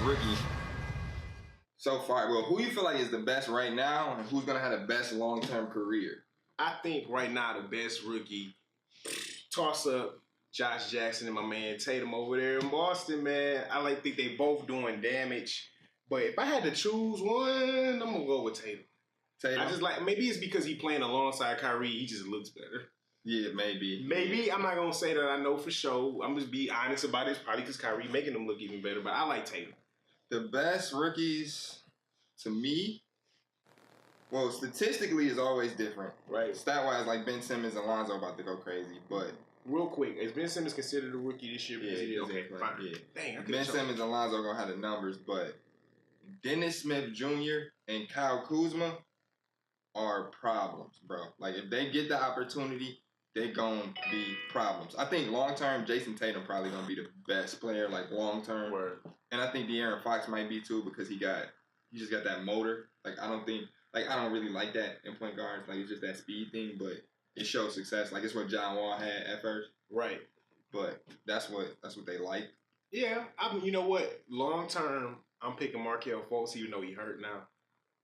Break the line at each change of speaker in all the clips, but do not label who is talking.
rookie so far? Well, who you feel like is the best right now, and who's gonna have the best long-term career?
I think right now the best rookie, toss up Josh Jackson and my man Tatum over there in Boston, man. I think they both doing damage. But if I had to choose one, I'm gonna go with Tatum. I just maybe it's because he playing alongside Kyrie, he just looks better.
Yeah, maybe.
Maybe. I'm not going to say that I know for sure. I'm just be honest about it. It's probably because Kyrie making them look even better, but I like Tatum.
The best rookies, to me, well, statistically is always different.
Right.
Stat-wise, like Ben Simmons and Lonzo about to go crazy, but...
Real quick, is Ben Simmons considered a rookie this year?
Yeah,
okay, fine.
Yeah.
Dang,
Ben Simmons and Lonzo are going to have the numbers, but Dennis Smith Jr. and Kyle Kuzma are problems, bro. Like, if they get the opportunity, they're going to be problems. I think long-term, Jason Tatum probably going to be the best player, like, long-term.
Word.
And I think De'Aaron Fox might be, too, because he just got that motor. Like, I don't really like that in point guards. Like, it's just that speed thing, but it shows success. Like, it's what John Wall had at first.
Right.
But that's what they like.
Yeah. You know what? Long-term, I'm picking Markelle Fultz, even though he hurt now.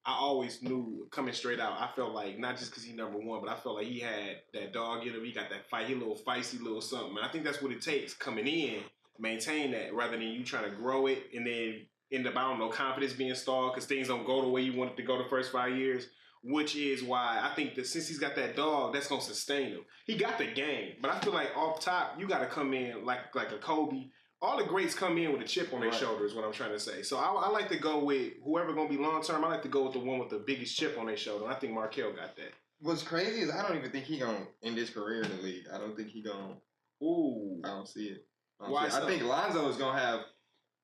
I always knew coming straight out, I felt like, not just because he's number one, but I felt like he had that dog in him. He got that fight, he a little feisty little something. And I think that's what it takes coming in, maintain that, rather than you trying to grow it and then end up, I don't know, confidence being stalled because things don't go the way you want it to go the first 5 years, which is why I think that since he's got that dog, that's going to sustain him. He got the game, but I feel like off top, you got to come in like a Kobe. All the greats come in with a chip on their shoulder is what I'm trying to say. So I like to go with whoever going to be long-term. I like to go with the one with the biggest chip on their shoulder. And I think Markelle got that.
What's crazy is I don't even think he going to end his career in the league. I don't think he going to.
Ooh.
I don't see it.
Why so?
I think Lonzo is going to have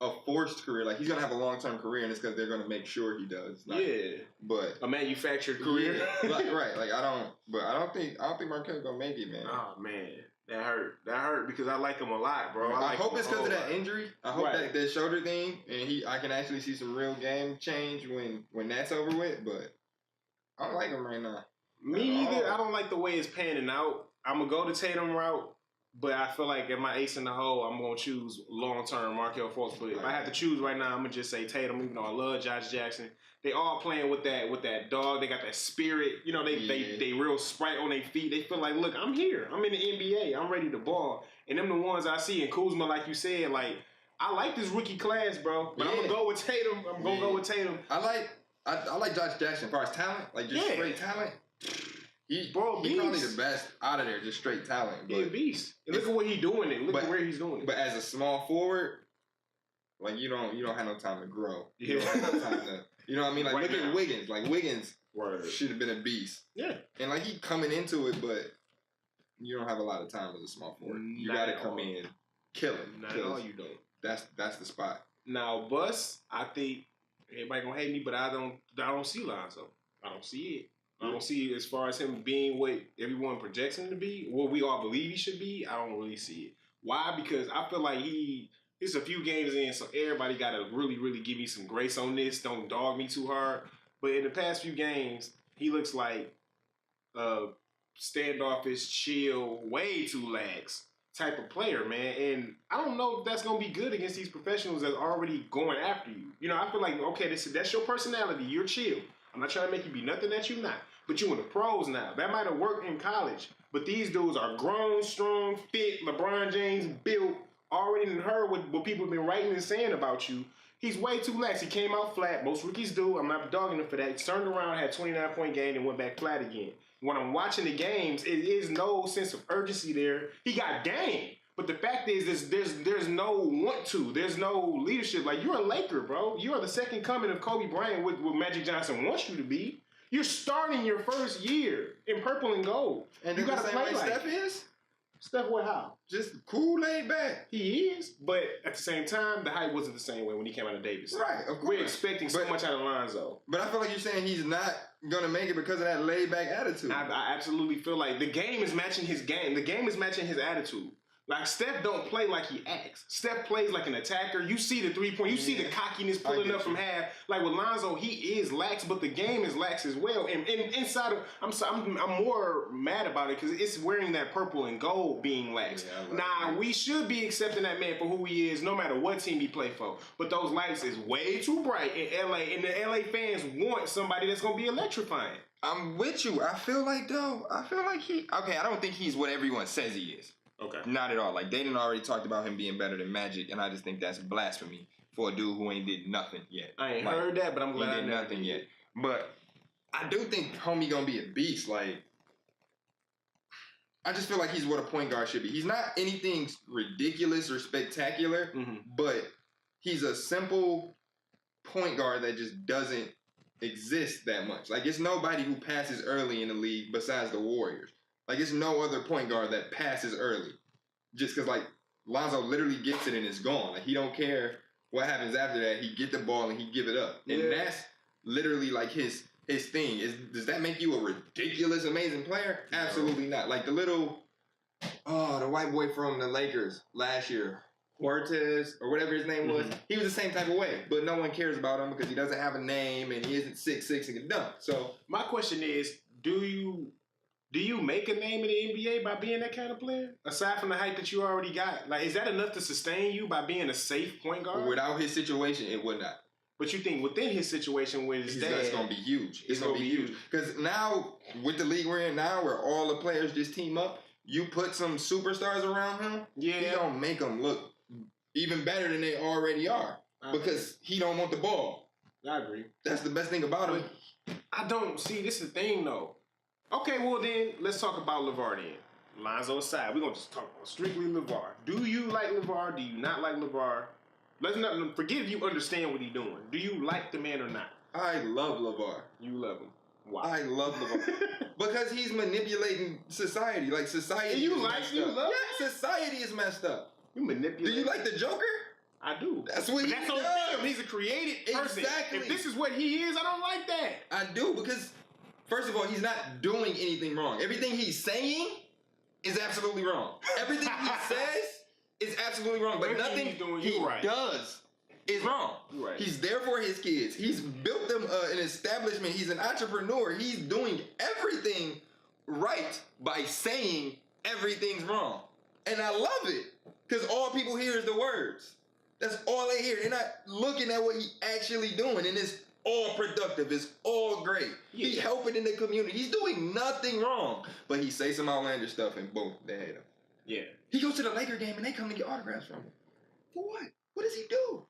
a forced career. Like, he's going to have a long-term career, and it's because they're going to make sure he does.
Yeah.
But
a manufactured career.
Yeah, right. Like, I don't think Markelle's going to make it, man.
Oh, man. That hurt because I like him a lot, bro.
I hope it's because of that injury. I hope that shoulder thing, and I can actually see some real game change when that's over with. But I don't like him right now.
Me either. I don't like the way it's panning out. I'm gonna go the Tatum route, but I feel like if my ace in the hole, I'm gonna choose long term Markelle Fultz. But if I have to choose right now, I'm gonna just say Tatum. Even though I love Josh Jackson, they all playing with that dog. They got that spirit. You know, they real sprite on their feet. They feel like, look, I'm here. I'm in the NBA. I'm ready to ball. And them the ones I see. And Kuzma, like you said, like I like this rookie class, bro. But I'm gonna go with Tatum. I'm gonna go with Tatum.
I like Josh Jackson as far as talent, like just straight talent. He's probably the best out of there, just straight talent.
He's a beast. And look at what he's doing it. Look at where he's doing it.
But as a small forward, like you don't have no time to grow. You don't have no time to, you know what I mean? Like look at Wiggins. Like Wiggins should have been a beast.
Yeah.
And like he coming into it, but you don't have a lot of time as a small forward. You got to come in, kill it.
Not at all, you don't.
That's the spot.
Now, Bus, I think everybody gonna hate me, but I don't see Lonzo. I don't see it. I don't see it as far as him being what everyone projects him to be, what we all believe he should be. I don't really see it. Why? Because I feel like it's a few games in, so everybody got to really, really give me some grace on this. Don't dog me too hard. But in the past few games, he looks like standoffish, chill, way too lax type of player, man. And I don't know if that's going to be good against these professionals that's already going after you. You know, I feel like, okay, that's your personality. You're chill. I'm not trying to make you be nothing that you're not. But you in the pros now. That might have worked in college. But these dudes are grown, strong, fit, LeBron James built, already heard what people have been writing and saying about you. He's way too lax. He came out flat. Most rookies do. I'm not dogging him for that. He turned around, had 29-point game, and went back flat again. When I'm watching the games, it is no sense of urgency there. He got game. But the fact is, there's no want to. There's no leadership. Like, you're a Laker, bro. You are the second coming of Kobe Bryant, what Magic Johnson wants you to be. You're starting your first year in purple and gold.
And
you got to play like
Steph is?
Steph, what, how?
Just cool, laid back.
He is, but at the same time, the hype wasn't the same way when he came out of Davis.
Right, of course.
We're expecting so much out of Lonzo.
But I feel like you're saying he's not going to make it because of that laid back attitude.
I absolutely feel like the game is matching his game. The game is matching his attitude. Like, Steph don't play like he acts. Steph plays like an attacker. You see the three-point. You see the cockiness pulling up from half. Like, with Lonzo, he is lax, but the game is lax as well. And inside of... I'm more mad about it because it's wearing that purple and gold being lax. Yeah, we should be accepting that man for who he is, no matter what team he play for. But those lights is way too bright in L.A., and the L.A. fans want somebody that's going to be electrifying.
I'm with you. I feel like he... Okay, I don't think he's what everyone says he is.
Okay.
Not at all. Like, they done already talked about him being better than Magic, and I just think that's blasphemy for a dude who ain't did nothing yet.
I ain't heard that, but I'm glad
he did nothing yet. But I do think homie gonna be a beast. Like, I just feel like he's what a point guard should be. He's not anything ridiculous or spectacular, but he's a simple point guard that just doesn't exist that much. Like, it's nobody who passes early in the league besides the Warriors. Like, it's no other point guard that passes early. Just because, like, Lonzo literally gets it and it's gone. Like, he don't care what happens after that. He get the ball and he give it up. And that's literally, like, his thing. Does that make you a ridiculous, amazing player? Absolutely not. Like, the white boy from the Lakers last year, Cortez, or whatever his name was, he was the same type of way. But no one cares about him because he doesn't have a name and he isn't 6'6" and can dunk. So,
my question is, do you make a name in the NBA by being that kind of player? Aside from the hype that you already got. Like, is that enough to sustain you by being a safe point guard?
Without his situation, it would not.
But you think within his situation with his dad...
It's going to be huge. It's going to be huge. Because now, with the league we're in now, where all the players just team up, you put some superstars around him, he going to make them look even better than they already are. Because he don't want the ball.
I agree.
That's the best thing about him.
I don't... See, this is the thing, though. Okay, well then, let's talk about Lavar then. Lonzo aside, we're going to just talk about strictly Lavar. Do you like Lavar? Do you not like Lavar? Let's not forget if you understand what he's doing. Do you like the man or not?
I love Lavar.
You love him. Why?
I love Lavar. Because he's manipulating society. Like, society
you love
Yeah, society is messed up.
You manipulate.
Do you like the Joker?
I do.
That's what he does.
That's on film. He's a created person.
Exactly.
If this is what he is, I don't like that.
I do, because... First of all, he's not doing anything wrong. Everything he's saying is absolutely wrong. Everything he says is absolutely wrong. But nothing he does is wrong.
Right.
He's there for his kids. He's built them an establishment. He's an entrepreneur. He's doing everything right by saying everything's wrong. And I love it. Because all people hear is the words. That's all they hear. They're not looking at what he's actually doing. And it's all productive. It's all great. Yeah. He's helping in the community. He's doing nothing wrong. But he say some outlandish stuff and boom, they hate him.
Yeah.
He goes to the Laker game and they come to get autographs from him. For what? What does he do?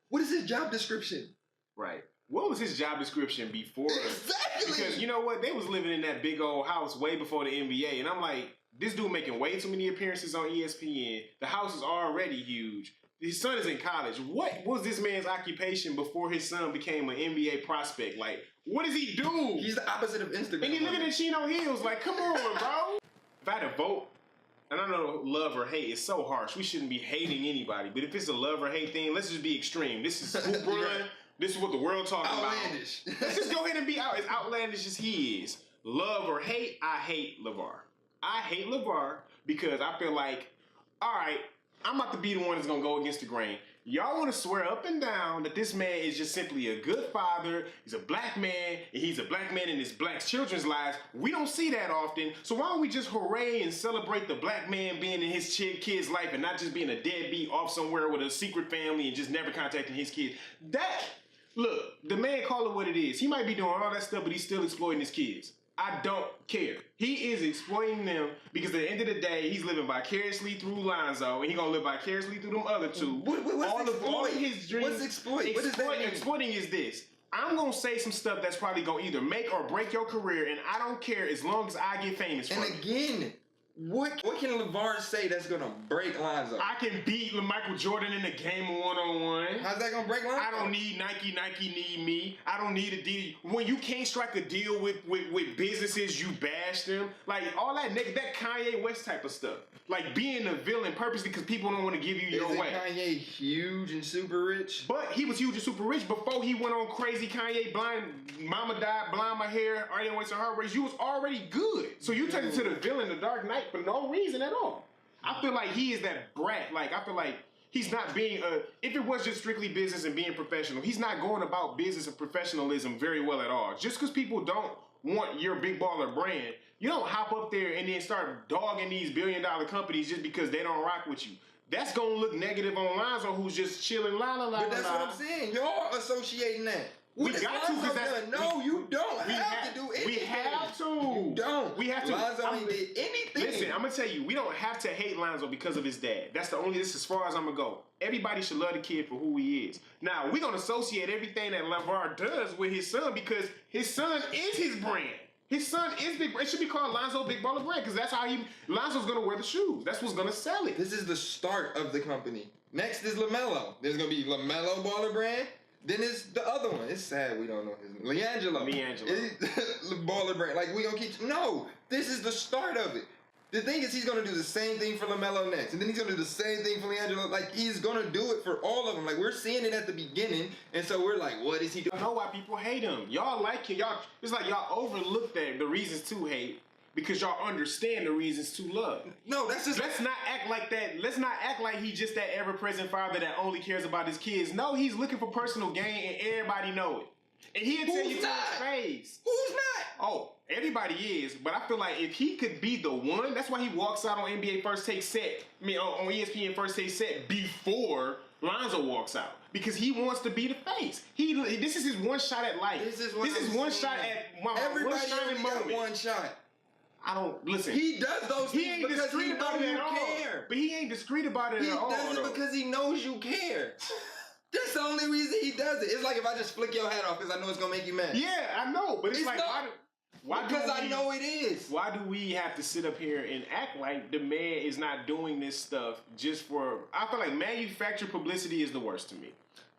What is his job description?
Right. What was his job description before?
Exactly.
Because you know what? They was living in that big old house way before the NBA. And I'm like, this dude making way too many appearances on ESPN. The house is already huge. His son is in college. What was this man's occupation before his son became an NBA prospect? Like, what does he do?
He's the opposite of Instagram.
And he living in Chino Hills. Like, come on, bro. If I had to vote, and I know love or hate is so harsh. We shouldn't be hating anybody. But if it's a love or hate thing, let's just be extreme. This is HoopRun. Right. This is what the world talking
outlandish.
About. Let's just go ahead and be as outlandish as he is. Love or hate, I hate Lavar. I hate Lavar because I feel like, all right, I'm about to be the one that's going to go against the grain. Y'all want to swear up and down that this man is just simply a good father, he's a black man, and he's a black man in his black children's lives. We don't see that often, so why don't we just hooray and celebrate the black man being in his kid's life and not just being a deadbeat off somewhere with a secret family and just never contacting his kids? Look, the man call it what it is. He might be doing all that stuff, but he's still exploiting his kids. I don't care. He is exploiting them because at the end of the day, he's living vicariously through Lonzo, and he's going to live vicariously through them other two.
All
of his dreams.
What's exploit? What does that mean?
Exploiting is this. I'm going to say some stuff that's probably going to either make or break your career, and I don't care as long as I get famous for it.
And again, what can Lavar say that's going to break Lonzo?
I can beat Michael Jordan in a game one-on-one.
How's that going to break Lonzo?
I don't need Nike need me. I don't need a deal. When you can't strike a deal with businesses, you bash them. Like, all that Kanye West type of stuff. Like, being a villain purposely because people don't want to give you your way.
Isn't Kanye huge and super rich?
But he was huge and super rich before he went on crazy Kanye blind, mama died, blind my hair, I didn't waste a heart race. You was already good. So you turn into the villain, the Dark Knight for no reason at all. I feel like he is that brat. Like, I feel like he's not being if it was just strictly business and being professional, he's not going about business and professionalism very well at all. Just because people don't want your big baller brand, you don't hop up there and then start dogging these billion-dollar companies just because they don't rock with you. That's gonna look negative on Lonzo, who's just chilling,
But that's what I'm saying. Y'all associating that.
We got to, because that's...
No, you don't have to do anything.
We have to.
You don't.
We have to.
Lonzo ain't did anything.
Listen, I'm going to tell you, we don't have to hate Lonzo because of his dad. That's as far as I'm going to go. Everybody should love the kid for who he is. Now, we're going to associate everything that Lavar does with his son because his son is his brand. His son is big. It should be called Lonzo Big Baller Brand because that's how Lonzo's going to wear the shoes. That's what's going to sell it.
This is the start of the company. Next is LaMelo. There's going to be LaMelo Baller Brand. Then it's the other one. It's sad we don't know his name. LiAngelo. Baller Brand. Like, we gonna keep... No! This is the start of it. The thing is, he's gonna do the same thing for LaMelo next. And then he's gonna do the same thing for LiAngelo. Like, he's gonna do it for all of them. Like, we're seeing it at the beginning. And so we're like, what is he doing?
I know why people hate him. Y'all like him. It's like y'all overlook the reasons to hate because y'all understand the reasons to love.
No, that's just...
Let's not act like that. Let's not act like he's just that ever-present father that only cares about his kids. No, he's looking for personal gain, and everybody know it. And he'll tell you to his face.
Who's not?
Oh, everybody is. But I feel like if he could be the one, that's why he walks out on NBA First Take Set. I mean, on ESPN First Take Set before Lonzo walks out. Because he wants to be the face. This is his one shot at life. This is one shot at
everybody only got one shot.
I don't listen.
He does those things because he knows you care.
But he ain't discreet about it at all.
He does it because he knows you care. That's the only reason he does it. It's like if I just flick your hat off because I know it's gonna make you mad.
Yeah, I know, but it's like
why because I know it is.
Why do we have to sit up here and act like the man is not doing this stuff just for? I feel like manufactured publicity is the worst to me.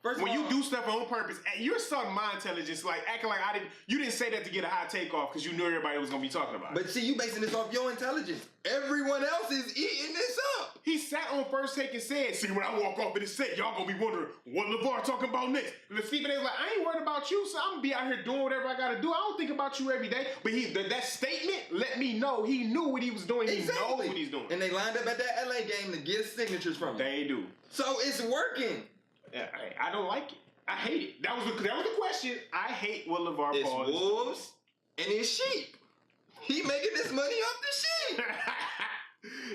When you do stuff on purpose, you're insulting my intelligence, like acting like you didn't say that to get a hot takeoff because you knew everybody was gonna be talking about it.
But see, you basing this off your intelligence. Everyone else is eating this up.
He sat on First Take and said, "See, when I walk off in this set, y'all gonna be wondering what Lavar talking about next." And Stephen A's like, "I ain't worried about you, so I'm gonna be out here doing whatever I gotta do. I don't think about you every day." But that statement let me know he knew what he was doing. Exactly. He knows what he's doing.
And they lined up at that LA game to get signatures from him.
They do.
So it's working.
I don't like it. I hate it. That was the question. I hate what LaVar Ball is.
It's wolves and it's sheep. He making this money off the sheep.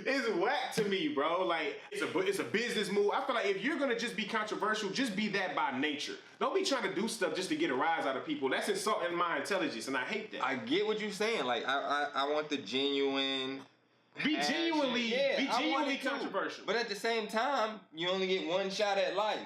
It's whack to me, bro. Like, it's a business move. I feel like if you're gonna just be controversial, just be that by nature. Don't be trying to do stuff just to get a rise out of people. That's insulting my intelligence, and I hate that.
I get what you're saying. Like, I want the genuine...
Be genuinely controversial.
But at the same time, you only get one shot at life.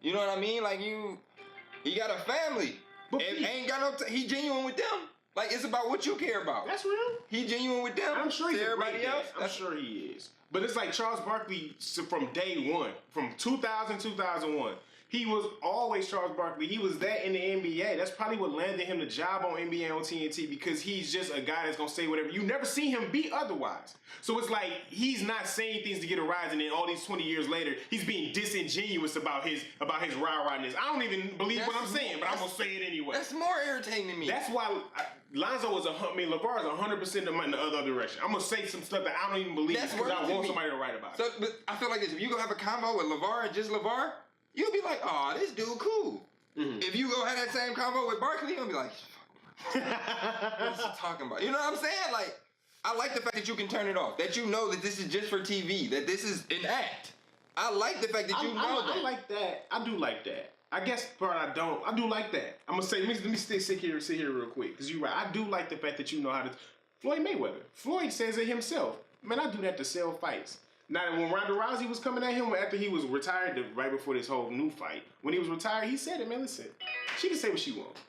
You know what I mean? Like, he got a family. But ain't got no... he genuine with them. Like, it's about what you care about.
That's real.
He genuine with them.
I'm sure he's
everybody else.
I'm sure he is. But it's like Charles Barkley from day one, from 2001. He was always Charles Barkley. He was that in the NBA. That's probably what landed him the job on NBA on TNT because he's just a guy that's going to say whatever. You never see him be otherwise. So it's like he's not saying things to get a rise, and then all these 20 years later, he's being disingenuous about his rah-rahness. I don't even believe what I'm saying, but I'm going to say it anyway.
That's more irritating to me.
That's why Lonzo is LaVar is 100% in the other direction. I'm going to say some stuff that I don't even believe because I want somebody to write about it.
But I feel like this. If you go have a combo with LaVar and just LaVar, you'll be like, oh, this dude cool. Mm-hmm. If you go have that same combo with Barkley, you'll be like, what's he talking about? You know what I'm saying? Like, I like the fact that you can turn it off. That you know that this is just for TV. That this is an act. I like the fact that you know that.
I like that. I do like that. I guess part I don't. I do like that. I'm gonna say, let me sit here real quick, because you're right. I do like the fact that you know how to. Floyd Mayweather. Floyd says it himself. Man, I do that to sell fights. Now, when Ronda Rousey was coming at him after he was retired, right before this whole new fight, when he was retired, he said it, man, listen, she can say what she wants.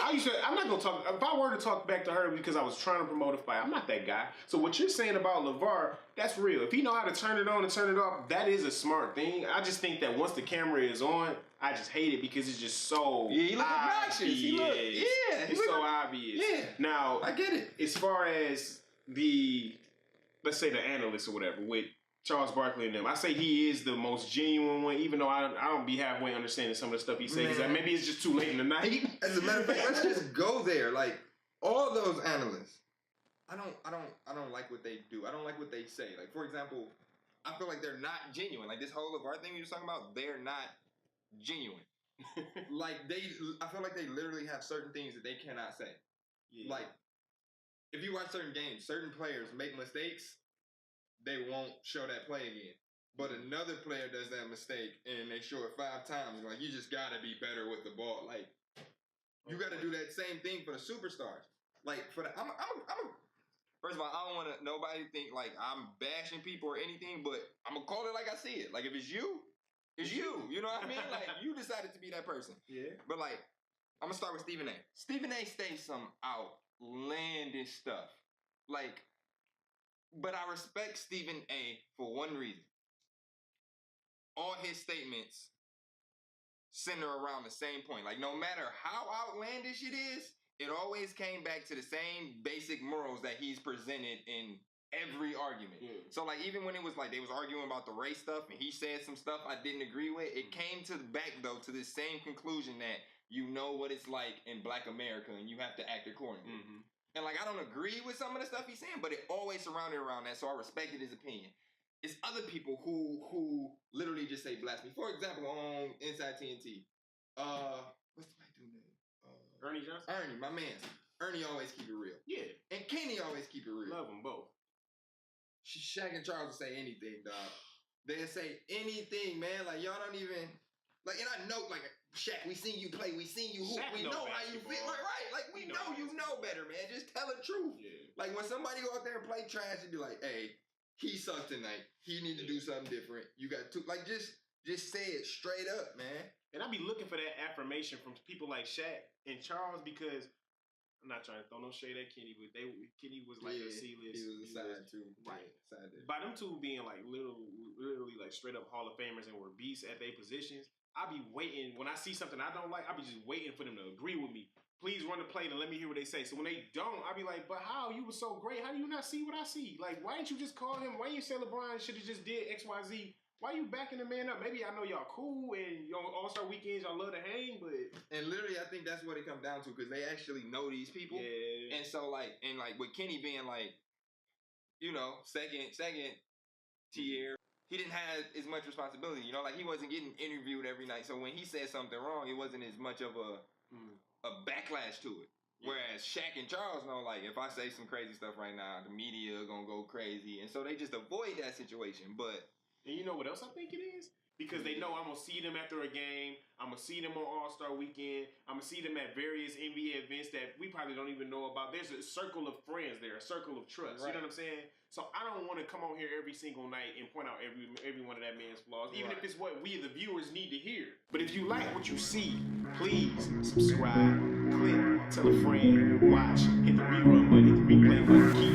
I'm not going to talk, if I were to talk back to her because I was trying to promote a fight, I'm not that guy. So what you're saying about LaVar, that's real. If he know how to turn it on and turn it off, that is a smart thing. I just think that once the camera is on, I just hate it because it's just so
he look obvious.
It's so obvious.
Yeah.
Now,
I get it.
As far as let's say the analysts or whatever, with Charles Barkley and them, I say he is the most genuine one, even though I don't be halfway understanding some of the stuff he says. Maybe it's just too late in the night.
As a matter of fact, let's just go there. Like, all those analysts, I don't like what they do. I don't like what they say. Like, for example, I feel like they're not genuine. Like this whole Lavar thing you're talking about, they're not genuine. Like I feel like they literally have certain things that they cannot say. Yeah. Like, if you watch certain games, certain players make mistakes, they won't show that play again. But another player does that mistake and they show it 5 times. Like, you just gotta be better with the ball. Like, you gotta do that same thing for the superstars. Like, for the first of all, I don't want to nobody think like I'm bashing people or anything, but I'm gonna call it like I see it. Like, if it's you, it's you. You know what I mean? Like, you decided to be that person. Yeah. But like, I'm gonna start with Stephen A. Stephen A. states some outlandish stuff. Like, but I respect Stephen A. for one reason. All his statements center around the same point. Like, no matter how outlandish it is, it always came back to the same basic morals that he's presented in every argument. Yeah. So, like, even when it was like they was arguing about the race stuff and he said some stuff I didn't agree with, it came to the back, though, to this same conclusion that you know what it's like in Black America and you have to act accordingly. Mm-hmm. And, like, I don't agree with some of the stuff he's saying, but it always surrounded around that, so I respected his opinion. It's other people who literally just say blasphemy. For example, on Inside TNT, what's the white dude name?
Ernie Johnson?
Ernie, my man. Ernie always keep it real. Yeah. And Kenny always keep it real.
Love them both.
Shaq and Charles will say anything, dog. They'll say anything, man. Like, y'all don't even... Like, and I know, like, Shaq, we seen you play, we seen you hoop,
Shaq
we know how you feel. Like, we know you know better, man. Just tell the truth. Yeah. Like, when somebody go out there and play trash, and be like, hey, he sucked tonight. He need to do something different. You got to, like, just say it straight up, man.
And I be looking for that affirmation from people like Shaq and Charles because I'm not trying to throw no shade at Kenny, but Kenny was like a C-list.
He was a side too.
Right.
Yeah, side
by them two being like literally like straight up Hall of Famers and were beasts at their positions, I be waiting. When I see something I don't like, I be just waiting for them to agree with me. Please run the play and let me hear what they say. So when they don't, I be like, but how? You were so great. How do you not see what I see? Like, why didn't you just call him? Why didn't you say LeBron should have just did X, Y, Z? Why you backing the man up? Maybe I know y'all cool and y'all All-Star weekends y'all love to hang, but...
And literally, I think that's what it comes down to because they actually know these people. Yeah. And so, like, with Kenny being, like, you know, second tier, he didn't have as much responsibility. You know, like, he wasn't getting interviewed every night. So when he said something wrong, it wasn't as much of a backlash to it. Yeah. Whereas Shaq and Charles know, like, if I say some crazy stuff right now, the media gonna go crazy. And so they just avoid that situation, but...
And you know what else I think it is? Because they know I'm going to see them after a game. I'm going to see them on All-Star Weekend. I'm going to see them at various NBA events that we probably don't even know about. There's a circle of friends there, a circle of trust. Right. You know what I'm saying? So I don't want to come on here every single night and point out every one of that man's flaws, even if it's what we, the viewers, need to hear. But if you like what you see, please subscribe, click, tell a friend, watch, hit the rerun button, hit the replay button,